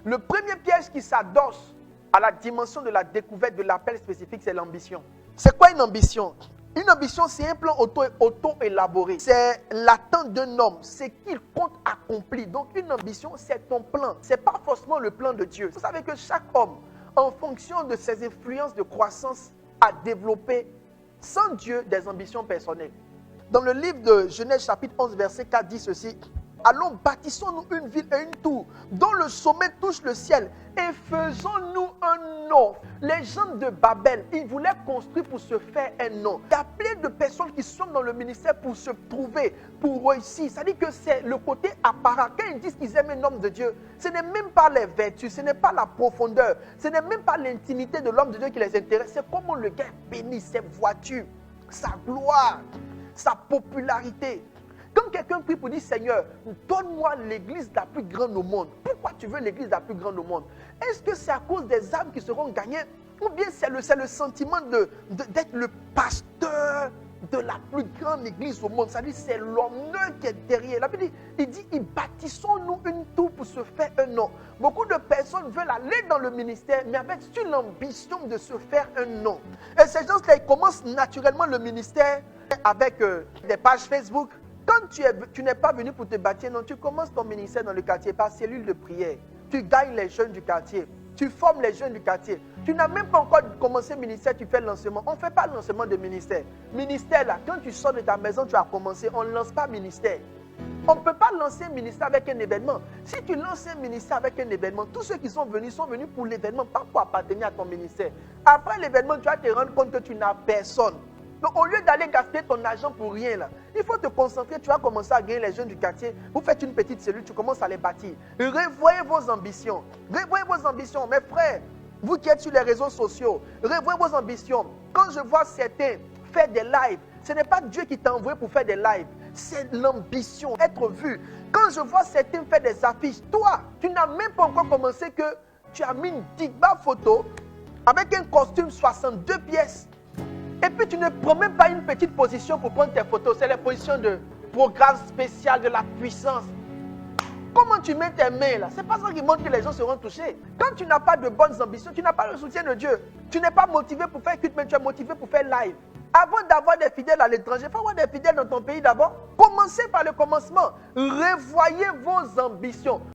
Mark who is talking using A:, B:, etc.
A: Le premier piège qui s'adosse à la dimension de la découverte de l'appel spécifique, c'est l'ambition. C'est quoi une ambition? Une ambition, c'est un plan auto-élaboré. C'est l'attente d'un homme, c'est qu'il compte accomplir. Donc une ambition, c'est ton plan. Ce n'est pas forcément le plan de Dieu. Vous savez que chaque homme, en fonction de ses influences de croissance, a développé, sans Dieu, des ambitions personnelles. Dans le livre de Genèse chapitre 11, verset 4, dit ceci: allons, bâtissons-nous une ville et une tour, dont le sommet touche le ciel, et faisons-nous un nom. Les gens de Babel, ils voulaient construire pour se faire un nom. Il y a plein de personnes qui sont dans le ministère pour se prouver, pour réussir. Ça dit que c'est le côté apparent. Quand ils disent qu'ils aiment un homme de Dieu, ce n'est même pas les vertus, ce n'est pas la profondeur, ce n'est même pas l'intimité de l'homme de Dieu qui les intéresse. C'est comment le gars bénit ses voitures, sa gloire, sa popularité. Quand quelqu'un prie pour dire: Seigneur, donne-moi l'église la plus grande au monde. Pourquoi tu veux l'église la plus grande au monde? Est-ce que c'est à cause des âmes qui seront gagnées? Ou bien c'est le sentiment d'être le pasteur de la plus grande église au monde? C'est-à-dire c'est l'honneur qui est derrière. La Bible dit: bâtissons-nous une tour pour se faire un nom. Beaucoup de personnes veulent aller dans le ministère, mais avec une ambition de se faire un nom. Et ces gens-là, ils commencent naturellement le ministère avec des pages Facebook. Quand tu n'es pas venu pour te bâtir, non, tu commences ton ministère dans le quartier par cellule de prière. Tu gagnes les jeunes du quartier. Tu formes les jeunes du quartier. Tu n'as même pas encore commencé le ministère, tu fais le lancement. On ne fait pas le lancement de ministère. Ministère, là, quand tu sors de ta maison, tu as commencé. On ne lance pas ministère. On ne peut pas lancer un ministère avec un événement. Si tu lances un ministère avec un événement, tous ceux qui sont venus pour l'événement, pas pour appartenir à ton ministère. Après l'événement, tu vas te rendre compte que tu n'as personne. Donc, au lieu d'aller gaspiller ton argent pour rien, là, il faut te concentrer. Tu vas commencer à gagner les jeunes du quartier. Vous faites une petite cellule, tu commences à les bâtir. Revoyez vos ambitions. Revoyez vos ambitions. Mes frères, vous qui êtes sur les réseaux sociaux, revoyez vos ambitions. Quand je vois certains faire des lives, ce n'est pas Dieu qui t'a envoyé pour faire des lives. C'est l'ambition, être vu. Quand je vois certains faire des affiches, toi, tu n'as même pas encore commencé que tu as mis une digba photo avec un costume 62 pièces. Et puis tu ne prends même pas une petite position pour prendre tes photos. C'est la position de programme spécial de la puissance. Comment tu mets tes mains là? Ce n'est pas ça qui montre que les gens seront touchés. Quand tu n'as pas de bonnes ambitions, tu n'as pas le soutien de Dieu. Tu n'es pas motivé pour faire culte, mais tu es motivé pour faire live. Avant d'avoir des fidèles à l'étranger, il faut avoir des fidèles dans ton pays d'abord. Commencez par le commencement. Revoyez vos ambitions.